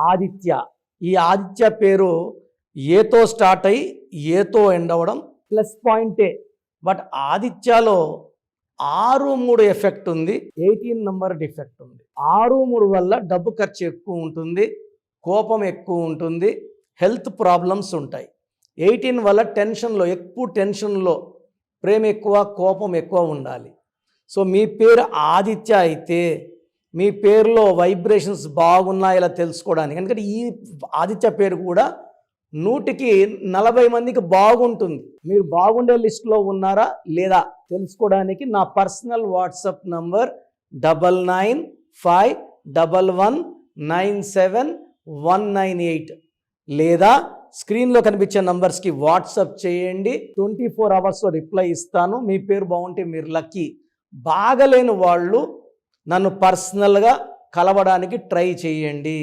ఆదిత్య. ఈ ఆదిత్య పేరు ఏతో స్టార్ట్ అయ్యి ఏతో ఎండ్ అవ్వడం ప్లస్ పాయింటే. బట్ ఆదిత్యలో 6-3 ఎఫెక్ట్ ఉంది, 18 నంబర్ డిఫెక్ట్ ఉంది. 6-3 వల్ల డబ్బు ఖర్చు ఎక్కువ ఉంటుంది, కోపం ఎక్కువ ఉంటుంది, హెల్త్ ప్రాబ్లమ్స్ ఉంటాయి. 18 వల్ల టెన్షన్లో ప్రేమ ఎక్కువ, కోపం ఎక్కువ ఉండాలి. సో మీ పేరు ఆదిత్య అయితే మీ పేరులో వైబ్రేషన్స్ బాగున్నాయో తెలుసుకోవడానికి, ఎందుకంటే ఈ ఆదిత్య పేరు కూడా 100కి 40 మందికి బాగుంటుంది. మీరు బాగుండే లిస్టులో ఉన్నారా లేదా తెలుసుకోవడానికి నా పర్సనల్ వాట్సాప్ నంబర్ 9951197198 లేదా స్క్రీన్లో కనిపించే నంబర్స్కి వాట్సాప్ చేయండి. 24 అవర్స్లో రిప్లై ఇస్తాను. మీ పేరు బాగుంటే మీరు లక్కీ. బాగలేని వాళ్ళు నన్ను పర్సనల్గా కలవడానికి ట్రై చేయండి.